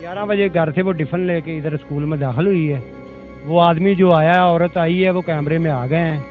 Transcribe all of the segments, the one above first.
11 बजे घर से वो टिफिन लेके इधर स्कूल में दाखिल हुई है। वो आदमी जो आया है, औरत आई है, वो कैमरे में आ गए हैं।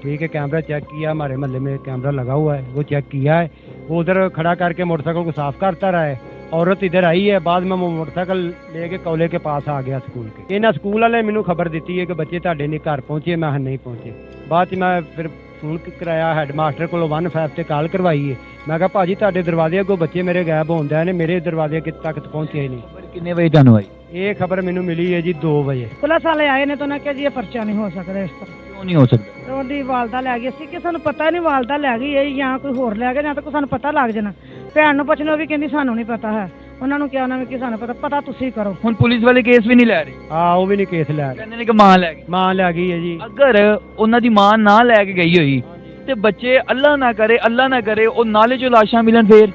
ठीक है, कैमरा चेक किया, हमारे मोहल्ले में कैमरा लगा हुआ है, वो चेक किया है। वो उधर खड़ा करके मोटरसाइकिल को साफ करता रहा है। औरत इधर आई है, बाद में वो मोटरसाइकिल लेके कॉलेज के पास आ गया स्कूल के। इन्हें स्कूल वाले मैनू खबर दी है कि बच्चे ਤੁਹਾਡੇ नहीं घर पहुंचे। मैं नहीं पहुंचे। बाद च मैं फिर फोन कराया हैडमास्टर को 1-5 ਤੇ ਕਾਲ ਕਰਵਾਈ ਹੈ। ਮੈਂ ਕਿਹਾ ਭਾਜੀ ਤੁਹਾਡੇ ਦਰਵਾਜ਼ੇ ਅੱਗੋਂ ਬੱਚੇ ਮੇਰੇ ਗਾਇਬ ਹੁੰਦੇ ਨੇ, ਮੇਰੇ ਦਰਵਾਜ਼ੇ ਤੱਕ ਪਹੁੰਚੇ ਹੀ ਨਹੀਂ। ਕਿੰਨੇ ਵਜੇ ਤੁਹਾਨੂੰ ਆਈ? ਇਹ ਖਬਰ ਮੈਨੂੰ ਮਿਲੀ ਹੈ ਜੀ 2 ਵਜੇ। ਪੁਲਿਸ ਵਾਲੇ ਆਏ ਨੇ ਤਾਂ ਉਹਨਾਂ ਕਿਹਾ ਜੀ ਇਹ ਪਰਚਾ ਨਹੀਂ ਹੋ ਸਕਦਾ ਇਸ ਤਰ੍ਹਾਂ। ਕਿਉਂ ਨਹੀਂ ਹੋ ਸਕਦਾ? ਉਹਦੀ ਵਾਲਦਾ ਲੈ ਗਈ ਸੀ ਕਿ ਸਾਨੂੰ ਪਤਾ ਨਹੀਂ ਵਾਲਦਾ ਲੈ ਗਈ ਹੈ ਜਾਂ ਕੋਈ ਹੋਰ ਲੈ ਗਿਆ, ਜਾਂ ਤਾਂ ਕੋਈ ਸਾਨੂੰ ਪਤਾ ਲੱਗ ਜਾਣਾ। ਭੈਣ ਨੂੰ ਪੁੱਛਣਾ, ਉਹ ਵੀ ਕਹਿੰਦੀ ਸਾਨੂੰ ਨਹੀਂ ਪਤਾ ਹੈ। ਉਹਨਾਂ ਨੂੰ ਕਿਹਾ, ਉਹਨਾਂ ਨੇ ਕਿ ਸਾਨੂੰ ਪਤਾ ਤੁਸੀਂ ਕਰੋ। ਹੁਣ ਪੁਲਿਸ ਵਾਲੇ ਕੇਸ ਵੀ ਨਹੀਂ ਲੈ ਰਹੇ? ਹਾਂ, ਉਹ ਵੀ ਨਹੀਂ ਕੇਸ ਲੈ ਰਹੇ। ਕਹਿੰਦੇ ਨੇ ਕਿ ਮਾਂ ਲੈ ਗਈ। ਮਾਂ ਲੈ ਗਈ ਹੈ ਜੀ। ਅਗਰ ਉਹਨਾਂ ਦੀ ਮਾਂ ਨਾ ਲੈ ਕੇ ਗਈ ਹੋਈ ਤੇ ਬੱਚੇ ਅੱਲਾ ਨਾ ਕਰੇ ਉਹ ਨਾਲੇ ਚੋਂ ਲਾਸ਼ਾਂ ਮਿਲਣ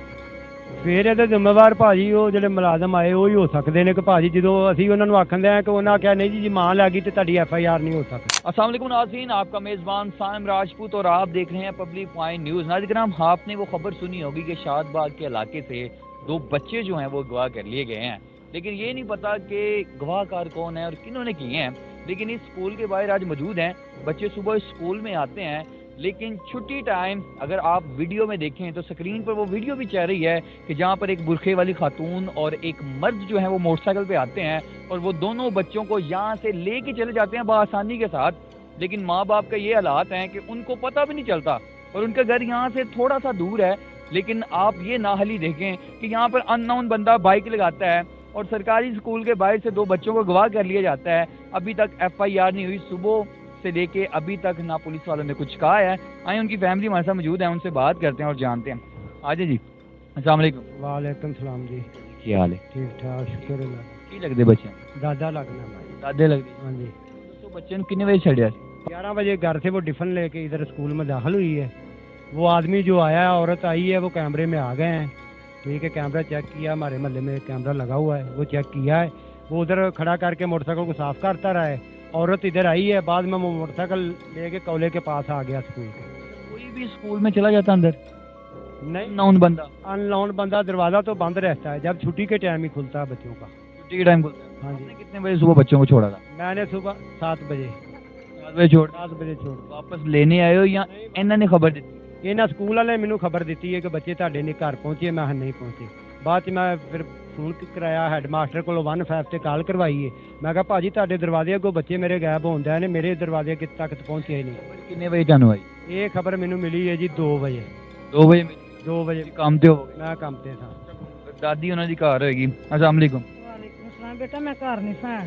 ਫਿਰ ਇਹਦੇ ਜ਼ਿੰਮੇਵਾਰ ਭਾਜੀ ਉਹ ਜਿਹੜੇ ਮੁਲਾਜ਼ਮ ਆਏ ਉਹ ਹੀ ਹੋ ਸਕਦੇ ਨੇ। ਕਿ ਭਾਜੀ ਜਦੋਂ ਅਸੀਂ ਉਹਨਾਂ ਨੂੰ ਆਖਦੇ ਆ ਕਿ ਉਹਨਾਂ ਕਿਹਾ नहीं जी मां लगी तो ਤੁਹਾਡੀ FIR नहीं हो सकती। अस्सलाम वालेकुम नाज़रीन, आपका मेज़बान साइम राजपूत और आप देख रहे हैं पब्लिक पॉइंट न्यूज़। नाज़रीन, आपने वो खबर सुनी होगी कि शादबाग के इलाके से 2 बच्चे जो हैं वो अगवा कर लिए गए हैं, लेकिन ये नहीं पता कि गवाहकार कौन है और किन्होंने किए हैं। लेकिन इस स्कूल के बाहर आज मौजूद हैं। बच्चे सुबह स्कूल में आते हैं, लेकिन छुट्टी टाइम अगर आप वीडियो में देखें तो स्क्रीन पर वो वीडियो भी चल रही है कि जहाँ पर एक बुरखे वाली खातून और एक मर्द जो है वो मोटरसाइकिल पे आते हैं और वो दोनों बच्चों को यहाँ से लेके चले जाते हैं बआसानी के साथ। लेकिन माँ बाप का ये हालात हैं कि उनको पता भी नहीं चलता और उनका घर यहाँ से थोड़ा सा दूर है। लेकिन आप ये नाहली देखें कि यहाँ पर अननोन बंदा बाइक लगाता है और सरकारी स्कूल के बाहर से 2 बच्चों को अगवा कर लिया जाता है। अभी तक FIR नहीं हुई। सुबह से लेके अभी तक ना पुलिस वालों ने कुछ कहा है। आए उनकी फैमिली हमारे साथ मौजूद है, उनसे बात करते हैं और जानते हैं। आजे जी, अस्सलाम वालेकुम। वालेकुम सलाम जी। क्या हाल है? ठीक ठाक, शुक्र अल्लाह। की लगते बच्चे? दादा लगना मैं। दादे लगते? हाँ जी। तो बच्चे ने कितने बजे छड़िया? 11 बजे घर से वो टिफिन लेके इधर स्कूल में दाखिल हुई है। वो आदमी जो आया है, औरत आई है, वो कैमरे में आ गए हैं। ठीक है, कैमरा चेक किया, हमारे मोहल्ले में कैमरा लगा हुआ है, वो चेक किया है। वो उधर खड़ा करके मोटरसाइकिल को साफ करता रहा है। औरत इधर आई है, बाद में वो मोटरसाइकिल लेके कॉलेज के पास आ गया स्कूल के। कोई भी स्कूल में चला जाता अंदर? नहीं, नॉन बंदा? अननोन बंदा दरवाजा तो बंद रहता है, जब छुट्टी के टाइम ही खुलता है बच्चों का। छुट्टी के टाइम खुलता है? हाँ आपने जी। कितने बजे सुबह बच्चों को छोड़ा था? मैंने सुबह 7 बजे 7 बजे छोड़? 10 बजे छोड़। वापस लेने आए हो या इन्होंने खबर दी? ਇਹਨਾਂ ਸਕੂਲ ਵਾਲੇ ਮੈਨੂੰ ਖਬਰ ਦਿੱਤੀ ਹੈ ਕਿ ਬੱਚੇ ਤੁਹਾਡੇ ਨਹੀਂ ਘਰ ਪਹੁੰਚੇ। ਮੈਂ ਨਹੀਂ ਪਹੁੰਚੇ। ਬਾਅਦ ਚ ਮੈਂ ਫਿਰ ਫੋਨ ਕਰਾਇਆ ਹੈਡਮਾਸਟਰ ਕੋਲ 1-5 ਤੇ ਕਾਲ ਕਰਵਾਈ ਹੈ। ਮੈਂ ਕਿਹਾ ਭਾਜੀ ਤੁਹਾਡੇ ਦਰਵਾਜ਼ੇ ਅੱਗੋਂ ਬੱਚੇ ਮੇਰੇ ਗਾਇਬ ਹੁੰਦੇ ਨੇ, ਮੇਰੇ ਦਰਵਾਜ਼ੇ ਤੱਕ ਪਹੁੰਚੇ ਹੀ ਨਹੀਂ। कितने बजे ਤੁਹਾਨੂੰ ਆਈ? ਇਹ ਖਬਰ ਮੈਨੂੰ ਮਿਲੀ ਹੈ ਜੀ 2 ਵਜੇ। 2 बजे मिली? 2 ਵਜੇ काम ਤੇ ਹੋ ਮੈਂ ਕੰਮ ਤੇ ਸਾਂ। ਦਾਦੀ ਉਹਨਾਂ ਦੀ ਘਰ ਹੋਏਗੀ। अस्सलाम वालेकुम। ਵਾਲੇਕੁਮ ਅਸਲਾਮ। ਬੇਟਾ ਮੈਂ ਘਰ ਨਹੀਂ ਸਾਂ,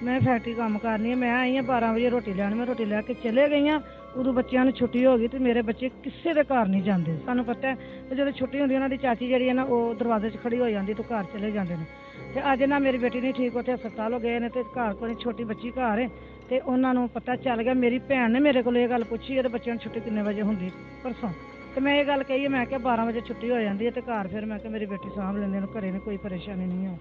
ਮੈਂ ਫੈਕਟਰੀ ਕੰਮ ਕਰਨੀ ਹੈ। ਮੈਂ ਆਈ ਹਾਂ 12 ਵਜੇ ਰੋਟੀ ਲੈਣ। ਮੈਂ ਰੋਟੀ ਲੈ ਕੇ ਚਲੇ ਗਈ ਹਾਂ, ਉਦੋਂ ਬੱਚਿਆਂ ਨੂੰ ਛੁੱਟੀ ਹੋ ਗਈ ਤੇ ਮੇਰੇ ਬੱਚੇ ਕਿਸੇ ਦੇ ਘਰ ਨਹੀਂ ਜਾਂਦੇ। ਸਾਨੂੰ ਪਤਾ ਹੈ ਕਿ ਜਦੋਂ ਛੁੱਟੀ ਹੁੰਦੀ ਉਹਨਾਂ ਦੀ ਚਾਚੀ ਜਿਹੜੀ ਹੈ ਨਾ, ਉਹ ਦਰਵਾਜ਼ੇ 'ਚ ਖੜੀ ਹੋ ਜਾਂਦੀ ਤੇ ਘਰ ਚਲੇ ਜਾਂਦੇ ਨੇ। ਤੇ ਅੱਜ ਨਾ ਮੇਰੀ ਬੇਟੀ ਨਹੀਂ ਠੀਕ, ਉੱਥੇ ਹਸਪਤਾਲ ਹੋ ਗਏ ਨੇ ਤੇ ਘਰ ਕੋਈ ਛੋਟੀ ਬੱਚੀ ਘਰ ਹੈ ਤੇ ਉਹਨਾਂ ਨੂੰ ਪਤਾ ਚੱਲ ਗਿਆ। ਮੇਰੀ ਭੈਣ ਨੇ ਮੇਰੇ ਕੋਲ ਇਹ ਗੱਲ ਪੁੱਛੀ ਹੈ ਤੇ ਬੱਚਿਆਂ ਨੂੰ ਛੁੱਟੀ ਕਿੰਨੇ ਵਜੇ ਹੁੰਦੀ ਪਰਸੋਂ, ਤੇ ਮੈਂ ਇਹ ਗੱਲ ਕਹੀ ਹੈ, ਮੈਂ ਕਿਹਾ 12 ਵਜੇ ਛੁੱਟੀ ਹੋ ਜਾਂਦੀ ਹੈ ਤੇ ਘਰ ਫਿਰ ਮੈਂ ਕਿਹਾ ਮੇਰੀ ਬੇਟੀ ਸਾਂਭ ਲੈਂਦੇ ਨੇ, ਘਰੇ ਨੇ ਕੋਈ ਪਰੇਸ਼ਾਨੀ ਨਹੀਂ ਹੈ।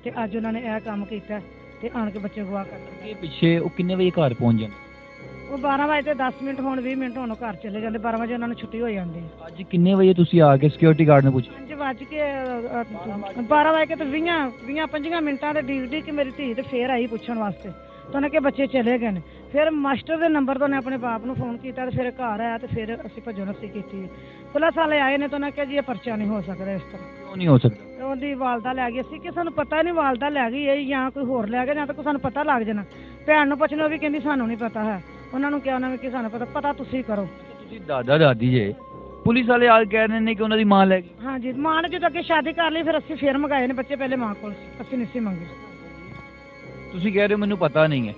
ਤੇ ਅੱਜ ਉਹਨਾਂ ਨੇ ਇਹ ਕੰਮ ਕੀਤਾ ਤੇ ਆਣ ਕੇ ਬੱਚੇ ਗਵਾ ਕਰ ਦਿੱਤੇ। ਇਹ ਪਿੱਛੇ ਉਹ ਕਿੰਨੇ ਵਜੇ ਘਰ ਪਹੁੰਚ ਜਾਂਦੇ? ਉਹ 12 ਵਜੇ ਤੇ 10 ਮਿੰਟ ਹੋਣ 20 ਮਿੰਟ ਹੋਣ ਘਰ ਚਲੇ ਜਾਂਦੇ। 12 ਵਜੇ ਉਹਨਾਂ ਨੂੰ ਛੁੱਟੀ ਹੋ ਜਾਂਦੀ ਹੈ। ਅੱਜ ਕਿੰਨੇ ਵਜੇ ਤੁਸੀਂ ਆ ਕੇ ਸਿਕਿਉਰਿਟੀ ਗਾਰਡ ਨੂੰ ਪੁੱਛਿਆ? 5 ਵਜ ਕੇ 12 ਵਜੇ ਤੇ 20-25 ਮਿੰਟਾਂ ਦੇ ਡੀਕ ਕਿ ਮੇਰੀ ਧੀ ਤੇ ਫੇਰ ਆਈ ਪੁੱਛਣ ਵਾਸਤੇ ਤਾਂ ਉਹਨੇ ਕਿ ਬੱਚੇ ਚਲੇ ਗਏ ਨੇ। ਫਿਰ ਮਾਸਟਰ ਦੇ ਨੰਬਰ ਤੋਂ ਉਹਨੇ ਆਪਣੇ ਬਾਪ ਨੂੰ ਫੋਨ ਕੀਤਾ ਤੇ ਫਿਰ ਘਰ ਆਇਆ ਤੇ ਫਿਰ ਅਸੀਂ ਭੱਜੋ ਨੱਸੀ ਕੀਤੀ। ਪੁਲਿਸ ਵਾਲੇ ਆਏ ਨੇ ਤਾਂ ਉਹਨੇ ਕਿਹਾ ਜੀ ਇਹ ਪਰਚਾ ਨਹੀਂ ਹੋ ਸਕਦਾ ਇਸ ਤਰ੍ਹਾਂ। ਕਿਉਂ ਨਹੀਂ ਹੋ ਸਕਦਾ? ਉਹਦੀ ਵਾਲਦਾ ਲੈ ਗਈ ਸੀ ਕਿ ਸਾਨੂੰ ਪਤਾ ਨਹੀਂ ਵਾਲਦਾ ਲੈ ਗਈ ਹੈ ਜਾਂ ਕੋਈ ਹੋਰ ਲੈ ਗਿਆ, ਜਾਂ ਤਾਂ ਕੋਈ ਸਾਨੂੰ ਪਤਾ ਲੱਗ ਜਾਣਾ। ਭੈਣ ਨੂੰ ਪੁੱਛਣਾ, ਉਹ ਵੀ ਕਹਿੰਦੀ ਸਾਨੂੰ ਨਹੀਂ ਪਤਾ ਹੈ। ਉਹਨਾਂ ਨੂੰ ਕਿਹਾ, ਉਹਨਾਂ ਨੇ ਕਿ ਸਾਨੂੰ ਪਤਾ ਤੁਸੀਂ ਕਰੋ। ਤੁਸੀਂ ਦਾਦਾ ਦਾਦੀ ਜੇ, ਪੁਲਿਸ ਵਾਲੇ ਆ ਕੇ ਕਹਿ ਰਹੇ ਨੇ ਕਿ ਉਹਨਾਂ ਦੀ ਮਾਂ ਲੈ ਗਈ। ਹਾਂਜੀ, ਮਾਂ ਨੇ ਜਦੋਂ ਅੱਗੇ ਸ਼ਾਦੀ ਕਰ ਲਈ ਫਿਰ ਅਸੀਂ ਫੇਰ ਮੰਗਾਏ ਨੇ ਬੱਚੇ, ਪਹਿਲੇ ਮਾਂ ਕੋਲ ਸੀ, ਅਸੀਂ ਨਹੀਂ ਸੀ ਮੰਗੇ। ਤੁਸੀਂ ਕਹਿ ਰਹੇ ਹੋ ਮੈਨੂੰ ਪਤਾ ਨਹੀਂ ਹੈ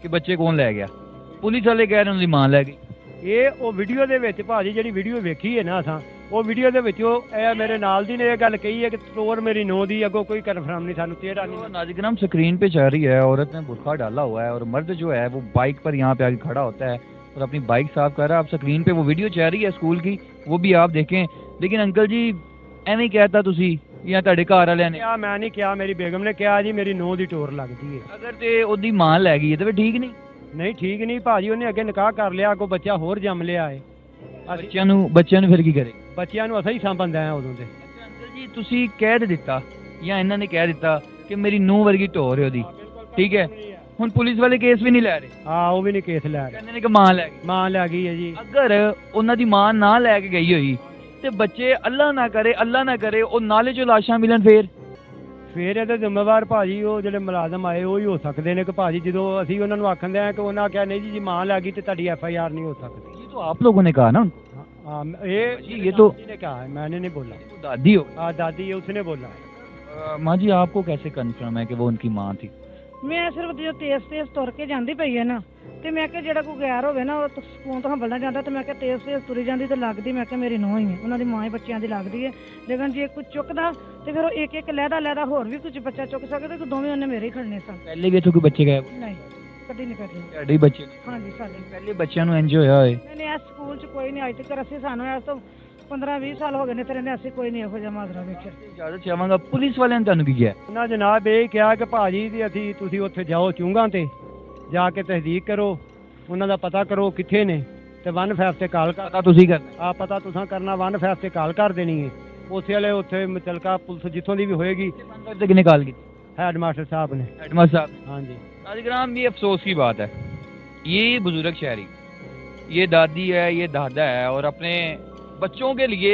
ਕਿ ਬੱਚੇ ਕੌਣ ਲੈ ਗਿਆ, ਪੁਲਿਸ ਵਾਲੇ ਕਹਿ ਰਹੇ ਉਹਨਾਂ ਦੀ ਮਾਂ ਲੈ ਗਈ। ਇਹ ਉਹ ਵੀਡੀਓ ਦੇ ਵਿੱਚ ਭਾਜੀ ਜਿਹੜੀ ਵੀਡੀਓ ਵੇਖੀ ਹੈ ਨਾ ਅਸਾਂ, ਉਹ ਵੀਡੀਓ ਦੇ ਵਿੱਚ ਉਹ ਇਹ ਮੇਰੇ ਨਾਲ ਦੀ ਨੇ ਇਹ ਗੱਲ ਕਹੀ है कि चोर मेरी नो दी, अगो कोई कन्फर्म नहीं, सानू तेरा नहीं। नाज़रीन, स्क्रीन पे चल रही है, औरत ने बुरखा डाला हुआ है और मर्द जो है वो बाइक पर यहाँ पे आके खड़ा होता है और अपनी बाइक साफ कर रहा है। आप स्क्रीन पे वो वीडियो चल रही है स्कूल की, वो भी आप देखें। लेकिन अंकल जी ਐਵੇਂ कहता तुसी या ਤੁਹਾਡੇ ਘਰ ਵਾਲਿਆਂ ਨੇ? क्या मैं नहीं किया, मेरी बेगम ने कहा जी मेरी नो दी टोर लगती है। अगर ते ਉਹਦੀ ਮਾਂ ਲੈ ਗਈ ਹੈ ਤੇ ਫਿਰ ਠੀਕ ਨਹੀਂ? नहीं ठीक नहीं भाजी, ਉਹਨੇ ਅੱਗੇ ਨਿਕਾਹ ਕਰ ਲਿਆ, ਅੱਗੋਂ ਬੱਚਾ ਹੋਰ ਜੰਮ ਲਿਆ ਹੈ। ਬੱਚਿਆਂ ਨੂੰ ਫਿਰ ਕੀ ਕਰੇ? ਬੱਚਿਆਂ ਨੂੰ ਅਸੀਂ ਸਾਂਭਣ ਦੇ ਆ ਉਦੋਂ ਦੇ। ਅੰਕਲ ਜੀ ਤੁਸੀਂ ਕਹਿ ਦਿੱਤਾ ਜਾਂ ਇਹਨਾਂ ਨੇ ਕਹਿ ਦਿੱਤਾ کہ میری ਨੂੰਹ ਵਰਗੀ ਢੋ ਰਹੀ ਉਹਦੀ ਠੀਕ ਹੈ ਹੁਣ ਪੁਲਿਸ ਵਾਲੇ ਕੇਸ ਵੀ ਨਹੀਂ ਲੈ ਰਹੇ ਹਾਂ ਉਹ ਵੀ ਨਹੀਂ ਕੇਸ ਲੈ ਰਹੇ, ਕਹਿੰਦੇ ਨੇ ਕਿ ਮਾਂ ਲੈ ਗਈ ਮਾਂ ਲੈ ਗਈ ਹੈ ਜੀ। ਅਗਰ ਉਹਨਾਂ ਦੀ ਮਾਂ ਨਾ ਲੈ ਕੇ ਗਈ ਹੋਈ ਤੇ ਬੱਚੇ ਅੱਲਾ ਨਾ ਕਰੇ ਉਹ ਨਾਲੇ ਚੋਂ ਲਾਸ਼ਾਂ ਮਿਲਣ ਫਿਰ ਇਹਦੇ ਜ਼ਿੰਮੇਵਾਰ ਭਾਜੀ ਉਹ ਜਿਹੜੇ ਮੁਲਾਜ਼ਮ ਆਏ ਉਹ ਹੀ ਹੋ ਸਕਦੇ ਨੇ ਕਿ ਭਾਜੀ ਜਦੋਂ ਅਸੀਂ ਉਹਨਾਂ ਨੂੰ ਆਖਣ ਦੇ ਆ ਕਿ ਉਹਨਾਂ ਕਿਹਾ ਨਹੀਂ ਜੀ ਮਾਂ ਲੈ ਗਈ ਤੇ ਤੁਹਾਡੀ FIR ਨਹੀਂ ਹੋ ਸਕਦੀ। ये तो आप लोगों ने कहा ना हाँ ये जी, ये तो- दादी ने कहा है, मैंने नहीं बोला। तो दादी हो हाँ दादी है, उसने बोला। माँ जी आपको कैसे कन्फर्म है कि वो उनकी माँ थी? ਮੈਂ ਸਿਰਫ ਜਦੋਂ ਤੇਜ਼ ਤੁਰ ਕੇ ਜਾਂਦੀ ਪਈ ਹੈ ਨਾ ਤੇ ਮੈਂ ਕਿਹਾ ਜਿਹੜਾ ਕੋਈ ਗੈਰ ਹੋਵੇ ਨਾ ਉਹ ਸਕੂਨ ਤੋਂ ਹੰਬਲਣਾ ਜਾਂਦਾ ਤੇ ਮੈਂ ਕਿਹਾ ਤੇਜ਼ ਤੁਰੀ ਜਾਂਦੀ ਤੇ ਲੱਗਦੀ ਮੈਂ ਕਿਹਾ ਮੇਰੀ ਨੂੰਹ ਹੀ ਹੈ, ਉਹਨਾਂ ਦੀ ਮਾਂ ਹੀ ਬੱਚਿਆਂ ਦੀ ਲੱਗਦੀ ਹੈ। ਲੇਕਿਨ ਜੇ ਕੋਈ ਚੁੱਕਦਾ ਤੇ ਫਿਰ ਉਹ ਇੱਕ ਇੱਕ ਲਹਿਦਾ ਹੋਰ ਵੀ ਕੁਝ ਬੱਚਾ ਚੁੱਕ ਸਕਦਾ ਤੇ ਦੋਵੇਂ ਉਹਨੇ ਮੇਰੇ ਹੀ ਖੜਨੇ ਸਨ। पहले भी कोई बच्चे गए ਨਹੀਂ ਕਦੀ ਨਹੀਂ ਕਰਦੇ। ਤੁਹਾਡੇ ਬੱਚੇ ਹਾਂਜੀ ਸਾਡੇ ਪਹਿਲੇ ਬੱਚਿਆਂ ਨੂੰ ਇੰਜ ਹੋਇਆ ਹੋਏ ਨਹੀਂ ਇਸ ਸਕੂਲ 'ਚ ਕੋਈ ਨਹੀਂ ਅੱਜ ਤੱਕ ਅਸੀਂ ਸਾਨੂੰ ਇਸ ਤੋਂ 15-20 ਸਾਲ ਹੋ ਗਏ ਨੇ ਤੇ ਰਹਿੰਦੇ ਅਸੀਂ ਕੋਈ ਨਹੀਂ ਇਹੋ ਜਿਹਾ ਮਾਜਰਾ ਵੇਖਿਆ। ਇਜਾਜ਼ਤ ਚਾਹਾਂਗਾ ਪੁਲਿਸ ਵਾਲਿਆਂ ਨੇ ਤੁਹਾਨੂੰ ਕੀ ਕਿਹਾ? ਉਹਨਾਂ ਜਨਾਬ ਇਹ ਕਿਹਾ ਕਿ ਭਾਜੀ ਦੀ ਤੁਸੀਂ ਉੱਥੇ ਜਾਓ ਚੁੰਗਾਂ ਤੇ ਜਾ ਕੇ ਤਸਦੀਕ ਕਰੋ, ਉਹਨਾਂ ਦਾ ਪਤਾ ਕਰੋ ਕਿੱਥੇ ਨੇ ਤੇ 1 ਤੇ ਕਾਲ ਕਰ ਪਤਾ ਤੁਸੀਂ ਕਰਨਾ ਆ ਪਤਾ ਤੁਸੀਂ ਕਰਨਾ 1 ਤੇ ਕਾਲ ਕਰ ਦੇਣੀ ਹੈ। ਉਸੇ ਵਾਲੇ ਉੱਥੇ ਮੁਤਲਕਾ ਪੁਲਿਸ ਜਿੱਥੋਂ ਦੀ ਵੀ ਹੋਏਗੀ ਤੇ ਕਿਹਨੇ ਕਾਲ ਕੀਤੀ? ਹੈਡ ਮਾਸਟਰ ਸਾਹਿਬ ਨੇ। हेडमास्टर साहब हाँ जी नाज़रीन ये अफसोस की बात है, ये बुजुर्ग शहरी ये दादी है ये दादा है और अपने बच्चों के लिए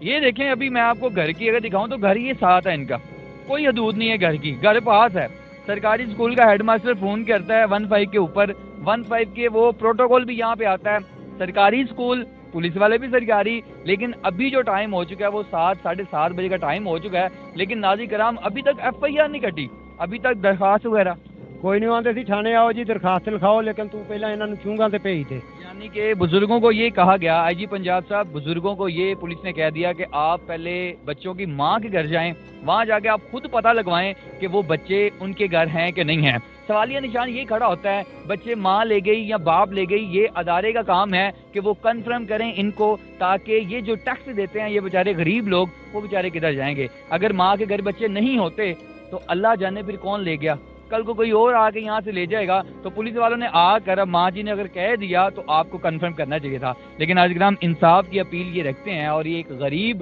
ये देखें अभी मैं आपको घर की अगर दिखाऊं तो घर ये साथ है इनका, कोई हदूद नहीं है घर की, घर पास है। सरकारी स्कूल का हेडमास्टर फ़ोन करता है 15 के ऊपर 15 के वो प्रोटोकॉल भी यहाँ पे आता है। सरकारी स्कूल पुलिस वाले भी सरकारी, लेकिन अभी जो टाइम हो चुका है वो 7 साढ़े 7 बजे का टाइम हो चुका है, लेकिन नाज़रीन कराम अभी तक FIR नहीं कटी, अभी तक दरखास्त वगैरह कोई नहीं आते सी थाने आओ जी दरखास्त लिखाओ, लेकिन तू पहला इन्होंने चुंगा ते भेज दे। यानी कि बुजुर्गों को ये कहा गया, IG पंजाब साहब बुजुर्गों को ये पुलिस ने कह दिया कि आप पहले बच्चों की माँ के घर जाएं, वहाँ जाके आप खुद पता लगवाएं कि वो बच्चे उनके घर हैं कि नहीं हैं। सवालिया निशान ये खड़ा होता है बच्चे माँ ले गई या बाप ले गई, ये अदारे का काम है कि वो कन्फर्म करें इनको, ताकि ये जो टैक्स देते हैं ये बेचारे गरीब लोग वो बेचारे किधर जाएंगे। अगर माँ के घर बच्चे नहीं होते तो अल्लाह जाने फिर कौन ले गया, कल को कोई और आके यहाँ से ले जाएगा। तो पुलिस वालों ने आकर अब माँ जी ने अगर कह दिया तो आपको कंफर्म करना चाहिए था। लेकिन आज ग्राम इंसाफ की अपील ये रखते हैं और ये एक गरीब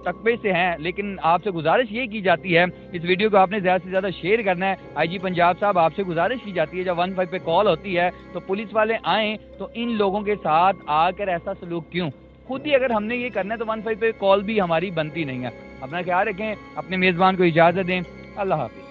तकबे से हैं, लेकिन आपसे गुजारिश ये की जाती है इस वीडियो को आपने ज़्यादा से ज़्यादा शेयर करना है। IG पंजाब साहब आपसे गुजारिश की जाती है जब 15 पे कॉल होती है तो पुलिस वाले आएँ तो इन लोगों के साथ आकर ऐसा सलूक क्यों? खुद ही अगर हमने ये करना है तो 15 पे कॉल भी हमारी बनती नहीं है। अपना ख्याल रखें, अपने मेज़बान को इजाज़त दें। अल्लाह हाफिज़।